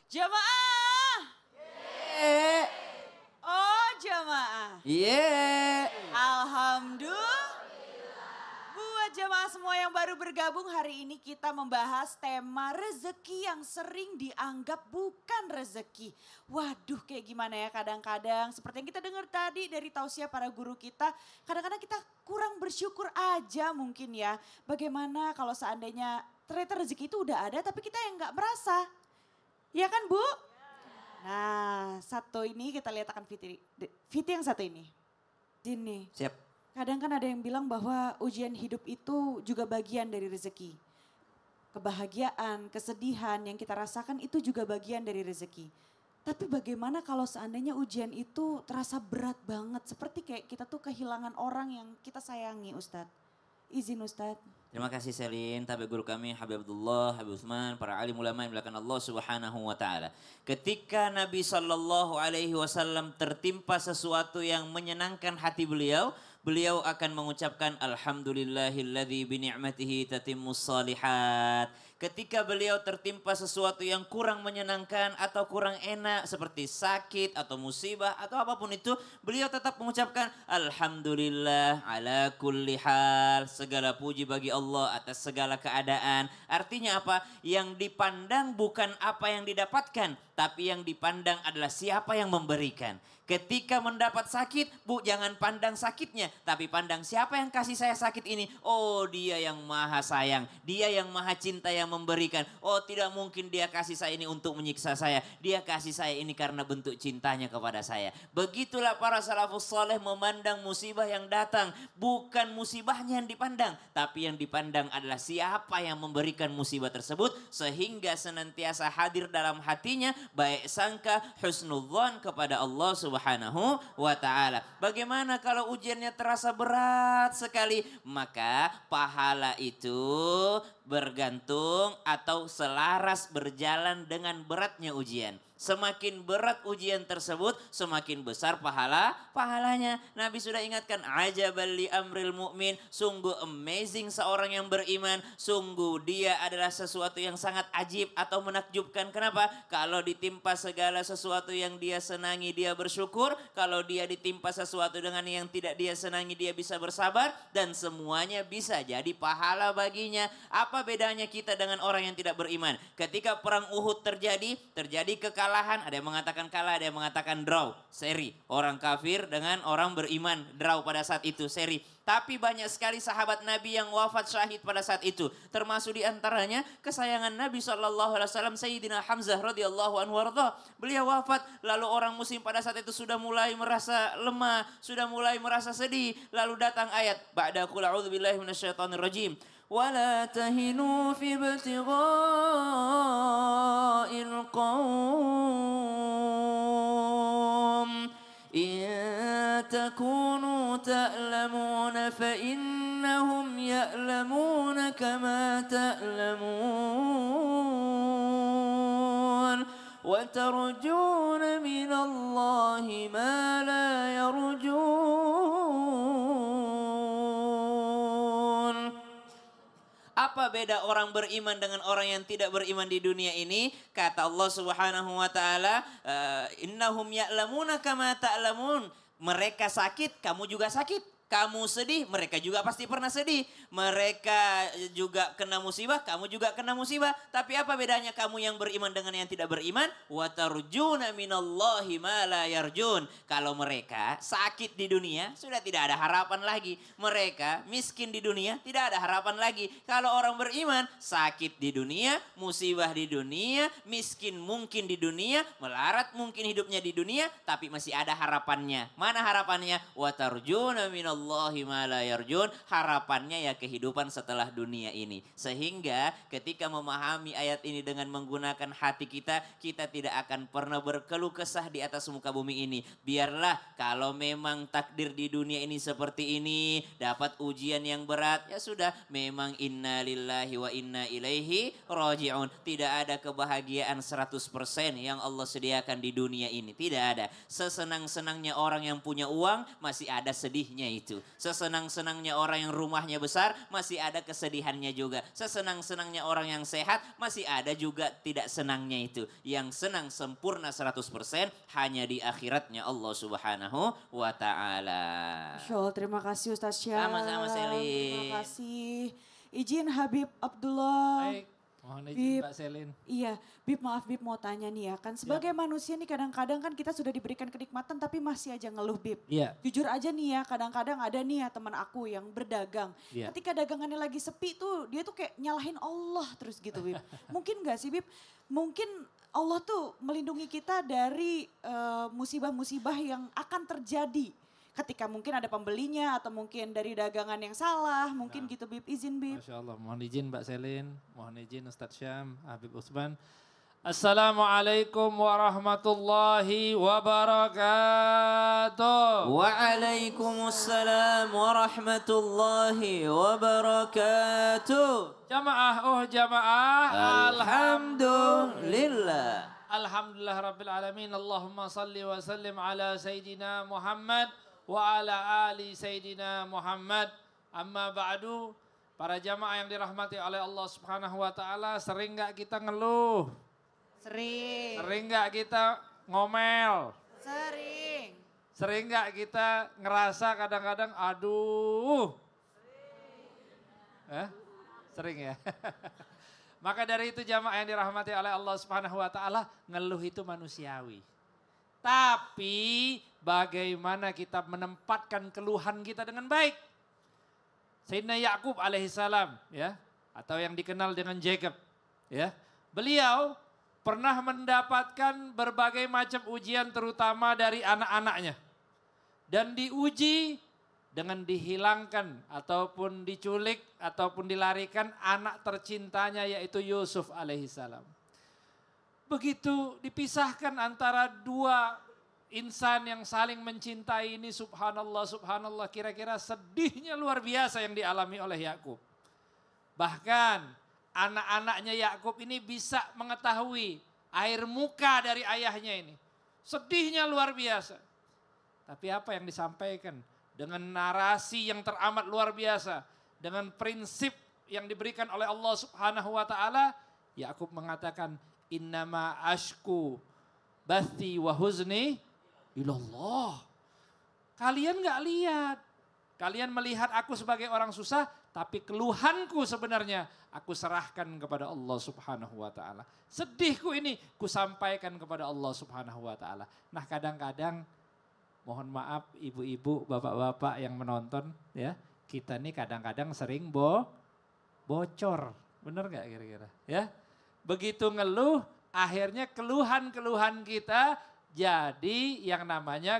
Jamaah. Yeah. Oh jamaah. Yeah. Alhamdulillah. Buat jamaah semua yang baru bergabung, hari ini kita membahas tema rezeki yang sering dianggap bukan rezeki. Waduh, kayak gimana ya kadang-kadang seperti yang kita dengar tadi dari tausiah para guru kita, kadang-kadang kita kurang bersyukur aja mungkin ya. Bagaimana kalau seandainya ternyata rezeki itu udah ada tapi kita yang nggak merasa. Ya kan Bu? Nah, satu ini kita lihat akan Fiti yang satu ini. Ini. Siap. Kadang kan ada yang bilang bahwa ujian hidup itu juga bagian dari rezeki. Kebahagiaan, kesedihan yang kita rasakan itu juga bagian dari rezeki. Tapi bagaimana kalau seandainya ujian itu terasa berat banget. Seperti kayak kita tuh kehilangan orang yang kita sayangi Ustadz. Izin Ustadz. Terima kasih Selin, tabi guru kami Habib Abdullah, Habib Utsman, para alim ulama yang dimuliakan Allah Subhanahu wa taala. Ketika Nabi sallallahu alaihi wasallam tertimpa sesuatu yang menyenangkan hati beliau, beliau akan mengucapkan alhamdulillahilladzi bi ni'matihi tatimmus shalihat. Ketika beliau tertimpa sesuatu yang kurang menyenangkan atau kurang enak seperti sakit atau musibah atau apapun itu, beliau tetap mengucapkan alhamdulillah ala kulli hal. Segala puji bagi Allah atas segala keadaan. Artinya apa? Yang dipandang bukan apa yang didapatkan, tapi yang dipandang adalah siapa yang memberikan. Ketika mendapat sakit, Bu, jangan pandang sakitnya, tapi pandang siapa yang kasih saya sakit ini. Oh, dia yang maha sayang, dia yang maha cinta yang memberikan. Oh, tidak mungkin dia kasih saya ini untuk menyiksa saya. Dia kasih saya ini karena bentuk cintanya kepada saya. Begitulah para salafus saleh memandang musibah yang datang. Bukan musibahnya yang dipandang, tapi yang dipandang adalah siapa yang memberikan musibah tersebut. Sehingga senantiasa hadir dalam hatinya baik sangka husnudzon kepada Allah Subhanahu wa taala. Bagaimana kalau ujiannya terasa berat sekali? Maka pahala itu bergantung atau selaras berjalan dengan beratnya ujian. Semakin berat ujian tersebut, semakin besar pahalanya. Nabi sudah ingatkan, ajabal li amril mu'min, sungguh amazing seorang yang beriman, sungguh dia adalah sesuatu yang sangat ajib atau menakjubkan. Kenapa? Kalau ditimpa segala sesuatu yang dia senangi, dia bersyukur. Kalau dia ditimpa sesuatu dengan yang tidak dia senangi, dia bisa bersabar. Dan semuanya bisa jadi pahala baginya. Apa bedanya kita dengan orang yang tidak beriman? Ketika perang Uhud terjadi kekalahan. Ada yang mengatakan kalah, ada yang mengatakan draw, seri. Orang kafir dengan orang beriman, draw pada saat itu, seri. Tapi banyak sekali sahabat Nabi yang wafat syahid pada saat itu. Termasuk diantaranya kesayangan Nabi SAW, Sayyidina Hamzah radhiyallahu anhu warda. Beliau wafat, lalu orang muslim pada saat itu sudah mulai merasa lemah, sudah mulai merasa sedih. Lalu datang ayat, ba'da qul a'udzubillahi minasyaitonir rajim. ولا تهنوا في ابتغاء القوم إن تكونوا تألمون فإنهم يألمون كما تألمون وترجون من الله ما لا يرجون. Apa beda orang beriman dengan orang yang tidak beriman di dunia ini? Kata Allah Subhanahu wa taala, innahum ya'lamuna kama ta'lamun. Mereka sakit, kamu juga sakit. Kamu sedih, mereka juga pasti pernah sedih. Mereka juga kena musibah, kamu juga kena musibah. Tapi apa bedanya kamu yang beriman dengan yang tidak beriman? Wa tarjuna minallahi ma la yarjun. Kalau mereka sakit di dunia, sudah tidak ada harapan lagi. Mereka miskin di dunia, tidak ada harapan lagi. Kalau orang beriman, sakit di dunia, musibah di dunia, miskin mungkin di dunia, melarat mungkin hidupnya di dunia, tapi masih ada harapannya. Mana harapannya? Wa tarjuna minallahi Allahi ma la yarjun, harapannya ya kehidupan setelah dunia ini. Sehingga ketika memahami ayat ini dengan menggunakan hati kita, kita tidak akan pernah berkeluh kesah di atas muka bumi ini. Biarlah kalau memang takdir di dunia ini seperti ini, dapat ujian yang berat, ya sudah, memang inna lillahi wa inna ilaihi raji'un. Tidak ada kebahagiaan 100% yang Allah sediakan di dunia ini. Tidak ada. Sesenang-senangnya orang yang punya uang, masih ada sedihnya itu. itu. Sesenang-senangnya orang yang rumahnya besar, masih ada kesedihannya juga. Sesenang-senangnya orang yang sehat, masih ada juga tidak senangnya itu. Yang senang sempurna 100% hanya di akhiratnya Allah Subhanahu wa Ta'ala. Masya Allah, terima kasih Ustaz Syam. Sama-sama, Selin. Terima kasih. Izin Habib Abdullah. Baik, mohon izin Bib. Mbak Selin. Iya, Bib maaf Bib mau tanya nih ya. Kan sebagai manusia nih kadang-kadang kan kita sudah diberikan kenikmatan tapi masih aja ngeluh Bib. Iya. Jujur aja nih ya, kadang-kadang ada nih ya teman aku yang berdagang. Iya. Ketika dagangannya lagi sepi tuh, dia tuh kayak nyalahin Allah terus gitu Bib. Mungkin gak sih Bib? Mungkin Allah tuh melindungi kita dari musibah-musibah yang akan terjadi. Ketika mungkin ada pembelinya atau mungkin dari dagangan yang salah, mungkin gitu Bib, izin Bib. Masya Allah, mohon izin Mbak Selin, mohon izin Ustadz Syam, Habib Utsman. Assalamualaikum warahmatullahi wabarakatuh. Waalaikumsalam warahmatullahi wabarakatuh. Jamaah, jamaah. Alhamdulillah. Alhamdulillah Rabbil Alamin. Allahumma salli wa sallim ala Sayyidina Muhammad wa ala ali Sayyidina Muhammad. Amma ba'du, para jamaah yang dirahmati oleh Allah Subhanahu wa Ta'ala, sering gak kita ngeluh? Sering. Sering gak kita ngomel? Sering. Sering gak kita ngerasa kadang-kadang aduh? Sering ya? Maka dari itu jamaah yang dirahmati oleh Allah Subhanahu wa Ta'ala, ngeluh itu manusiawi. Tapi bagaimana kita menempatkan keluhan kita dengan baik? Sayyidina Yakub alaihissalam ya, atau yang dikenal dengan Jacob ya. Beliau pernah mendapatkan berbagai macam ujian terutama dari anak-anaknya. Dan diuji dengan dihilangkan ataupun diculik ataupun dilarikan anak tercintanya yaitu Yusuf alaihissalam. Begitu dipisahkan antara dua insan yang saling mencintai ini, subhanallah, subhanallah, kira-kira sedihnya luar biasa yang dialami oleh Yakub. Bahkan anak-anaknya Yakub ini bisa mengetahui air muka dari ayahnya ini. Sedihnya luar biasa. Tapi apa yang disampaikan dengan narasi yang teramat luar biasa, dengan prinsip yang diberikan oleh Allah Subhanahu wa Ta'ala, Yakub mengatakan, innama ashku bathi wa huzni ilallah. Kalian gak lihat, kalian melihat aku sebagai orang susah, tapi keluhanku sebenarnya aku serahkan kepada Allah Subhanahu wa Ta'ala. Sedihku ini ku sampaikan kepada Allah Subhanahu wa Ta'ala. Nah kadang-kadang, mohon maaf ibu-ibu, bapak-bapak yang menonton ya, kita nih kadang-kadang sering bocor. Bener gak kira-kira? Ya, begitu ngeluh, akhirnya keluhan-keluhan kita jadi yang namanya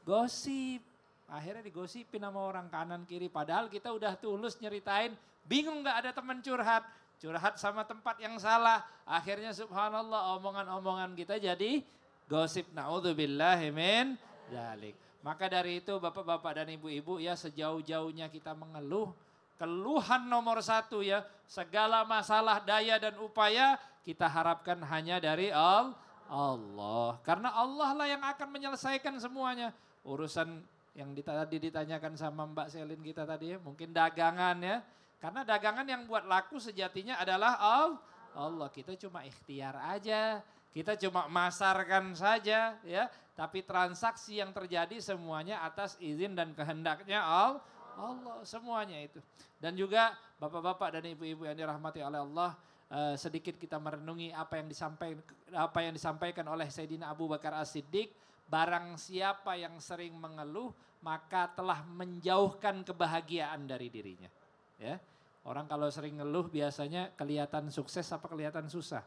gosip. Akhirnya digosipin sama orang kanan kiri. Padahal kita udah tulus nyeritain, bingung gak ada teman curhat. Curhat sama tempat yang salah. Akhirnya subhanallah omongan-omongan kita jadi gosip. Na'udzubillahi min dzalik. Maka dari itu bapak-bapak dan ibu-ibu ya, sejauh-jauhnya kita mengeluh. Keluhan nomor satu ya, segala masalah daya dan upaya kita harapkan hanya dari Allah. Karena Allah lah yang akan menyelesaikan semuanya. Urusan yang tadi ditanyakan sama Mbak Selin kita tadi ya, mungkin dagangan ya. Karena dagangan yang buat laku sejatinya adalah Allah. Kita cuma ikhtiar aja, kita cuma masarkan saja ya. Tapi transaksi yang terjadi semuanya atas izin dan kehendaknya Allah semuanya itu. Dan juga bapak-bapak dan ibu-ibu yang dirahmati oleh Allah, sedikit kita merenungi apa yang disampaikan oleh Sayyidina Abu Bakar As-Siddiq. Barang siapa yang sering mengeluh maka telah menjauhkan kebahagiaan dari dirinya. Ya, orang kalau sering ngeluh biasanya kelihatan sukses apa kelihatan susah?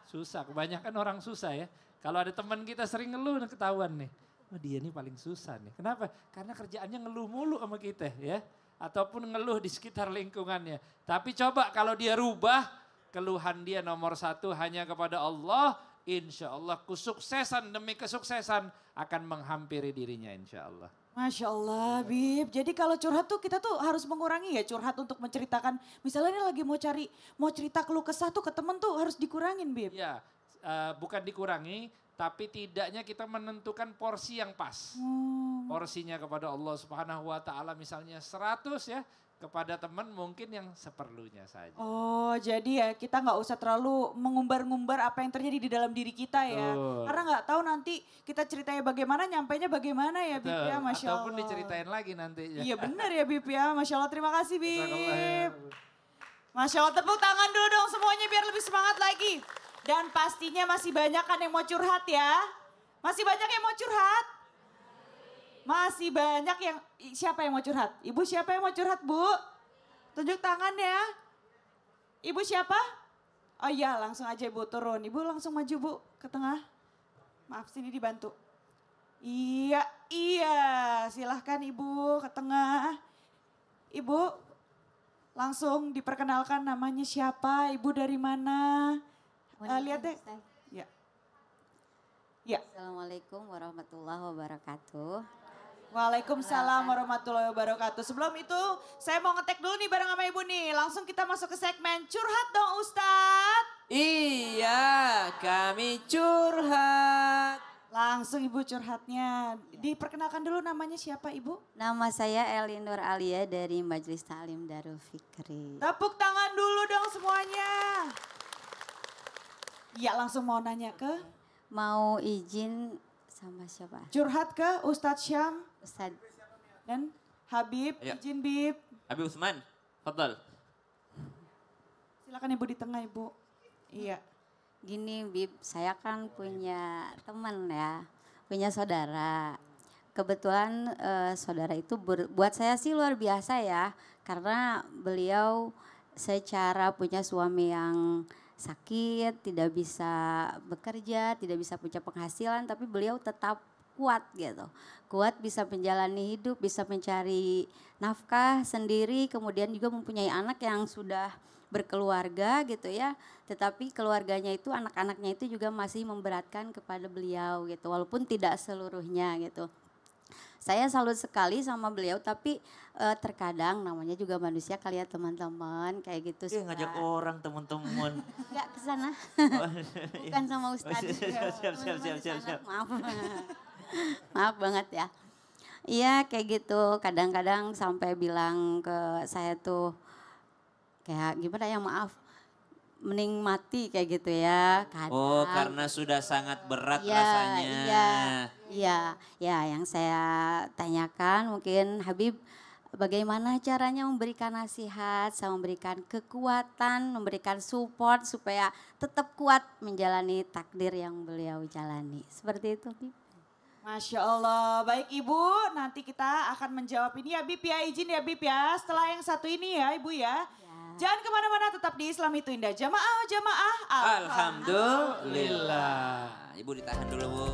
Susah, kebanyakan orang susah ya. Kalau ada teman kita sering ngeluh ketahuan nih. Oh dia nih paling susah nih. Kenapa? Karena kerjaannya ngeluh mulu sama kita ya. Ataupun ngeluh di sekitar lingkungannya. Tapi coba kalau dia rubah, keluhan dia nomor satu hanya kepada Allah. Insya Allah kesuksesan demi kesuksesan akan menghampiri dirinya insya Allah. Masya Allah Bib, jadi kalau curhat tuh kita tuh harus mengurangi ya curhat untuk menceritakan. Misalnya ini lagi mau cerita keluh kesah tuh ke temen tuh harus dikurangin Bib. Ya, bukan dikurangi, Tapi tidaknya kita menentukan porsi yang pas. Porsinya kepada Allah Subhanahu wa taala misalnya 100 ya, kepada teman mungkin yang seperlunya saja. Oh, jadi ya kita nggak usah terlalu mengumbar-ngumbar apa yang terjadi di dalam diri kita ya. Betul. Karena nggak tahu nanti kita ceritanya bagaimana, nyampainya bagaimana ya Bib ya, Masya Allah. Ataupun diceritain lagi nanti. Iya benar ya Bib ya, Masya Allah, terima kasih Bib. Jazakallah. Masya Allah, tepuk tangan dulu dong semuanya biar lebih semangat lagi. Dan pastinya masih banyak kan yang mau curhat ya. Masih banyak yang mau curhat. Masih banyak yang, siapa yang mau curhat? Ibu siapa yang mau curhat Bu? Tunjuk tangan ya. Ibu siapa? Oh iya langsung aja Ibu turun. Ibu langsung maju Bu ke tengah. Maaf sini dibantu. Iya, silahkan Ibu ke tengah. Ibu langsung diperkenalkan namanya siapa, Ibu dari mana. Lihat deh. Ya. Ya. Assalamualaikum warahmatullahi wabarakatuh. Waalaikumsalam warahmatullahi wabarakatuh. Sebelum itu saya mau ngetek dulu nih bareng sama Ibu nih. Langsung kita masuk ke segmen curhat dong Ustadz. Iya, kami curhat. Langsung Ibu curhatnya. Diperkenalkan dulu namanya siapa Ibu? Nama saya Elinur Alia dari Majelis Ta'lim Darul Fikri. Tepuk tangan dulu dong semuanya. Ya langsung mau nanya ke? Mau izin sama siapa? Curhat ke Ustadz Syam Ustad. dan Habib. Ya. Izin Bib. Habib Usman, fadal. Silakan Ibu di tengah Ibu. Iya. Gini Bib, saya kan punya teman ya, punya saudara. Kebetulan saudara itu buat saya sih luar biasa ya. Karena beliau secara punya suami yang sakit, tidak bisa bekerja, tidak bisa punya penghasilan, tapi beliau tetap kuat gitu. Kuat bisa menjalani hidup, bisa mencari nafkah sendiri, kemudian juga mempunyai anak yang sudah berkeluarga gitu ya. Tetapi keluarganya itu, anak-anaknya itu juga masih memberatkan kepada beliau gitu, walaupun tidak seluruhnya gitu. Saya salut sekali sama beliau, tapi terkadang namanya juga manusia kali ya teman-teman kayak gitu. Ngajak orang teman-teman. Enggak ke sana. Bukan sama Ustadz. Siap. Maaf. Maaf banget ya. Iya kayak gitu, kadang-kadang sampai bilang ke saya tuh kayak gimana ya, maaf, mending mati kayak gitu ya. Kadang. Oh, karena sudah sangat berat Iya, rasanya. Iya, yang saya tanyakan mungkin Habib, bagaimana caranya memberikan nasihat, sama memberikan kekuatan, memberikan support supaya tetap kuat menjalani takdir yang beliau jalani. Seperti itu, Habib. Masya Allah. Baik Ibu, nanti kita akan menjawab ini ya Bib ya. Izin ya Bib ya. Setelah yang satu ini ya Ibu ya. Jangan kemana-mana, tetap di Islam itu indah. Jamaah. Alhamdulillah. Ibu ditahan dulu Bu.